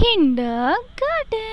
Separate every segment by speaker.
Speaker 1: kindergarten.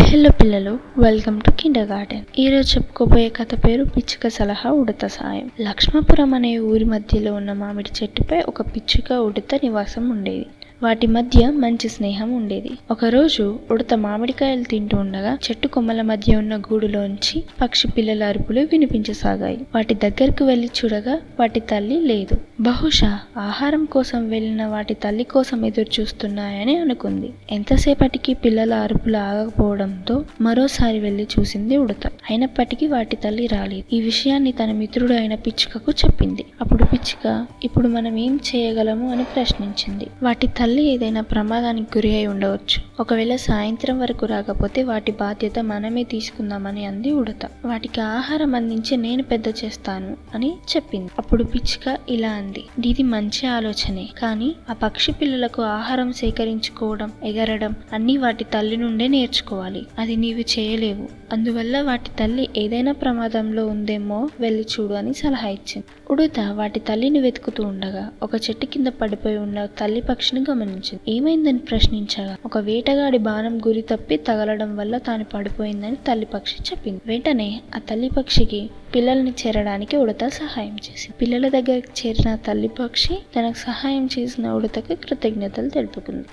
Speaker 1: Hello పిల్లలు, welcome to kindergarten. ఈరోజు చెప్పుకోబోయే కథ పేరు పిచ్చుక సలహా ఉడత సాయం. లక్ష్మపురం అనే ఊరి మధ్యలో ఉన్న మామిడి చెట్టుపై ఒక పిచ్చుక ఉడత నివాసం ఉండేది. వాటి మధ్య మంచి స్నేహం ఉండేది. ఒకరోజు ఉడత మామిడికాయలు తింటూ ఉండగా చెట్టు కొమ్మల మధ్య ఉన్న గూడులోంచి పక్షి పిల్లల అరుపులు వినిపించసాగాయి. వాటి దగ్గరకు వెళ్లి చూడగా వాటి తల్లి లేదు. బహుశా ఆహారం కోసం వెళ్లిన వాటి తల్లి కోసం ఎదురు చూస్తున్నాయని అనుకుంది. ఎంతసేపటికి పిల్లల అరుపులు ఆగకపోవడంతో మరోసారి వెళ్లి చూసింది ఉడత. అయినప్పటికీ వాటి తల్లి రాలేదు. ఈ విషయాన్ని తన మిత్రుడు అయిన పిచ్చుకకు చెప్పింది. అప్పుడు పిచ్చుక, ఇప్పుడు మనం ఏం చేయగలము అని ప్రశ్నించింది. వాటి తల్లి ఏదైనా ప్రమాదానికి గురి అయి ఉండవచ్చు. ఒకవేళ సాయంత్రం వరకు రాకపోతే వాటి బాధ్యత మనమే తీసుకుందామని అంది ఉడత. వాటికి ఆహారం అందించి నేను పెద్ద చేస్తాను అని చెప్పింది. అప్పుడు పిచ్చుక ఇలా అంది, ఇది మంచి ఆలోచనే, కానీ ఆ పక్షి పిల్లలకు ఆహారం సేకరించుకోవడం, ఎగరడం అన్నీ వాటి తల్లి నుండే నేర్చుకోవాలి. అది నీవు చేయలేవు. అందువల్ల వాటి తల్లి ఏదైనా ప్రమాదంలో ఉందేమో వెళ్ళి చూడు అని సలహా ఇచ్చింది. ఉడత వాటి తల్లిని వెతుకుతూ ఉండగా ఒక చెట్టు కింద పడిపోయి ఉన్న తల్లి పక్షిని గమనించింది. ఏమైందని ప్రశ్నించగా ఒక వేటగాడి బాణం గురి తప్పి తగలడం వల్ల తాను పడిపోయిందని తల్లి పక్షి చెప్పింది. వెంటనే ఆ తల్లి పక్షికి పిల్లల్ని చేరడానికి ఉడత సహాయం చేసింది. పిల్లల దగ్గరికి చేరిన తల్లి పక్షి తనకు సహాయం చేసిన ఉడతకు కృతజ్ఞతలు తెలుపుకుంది.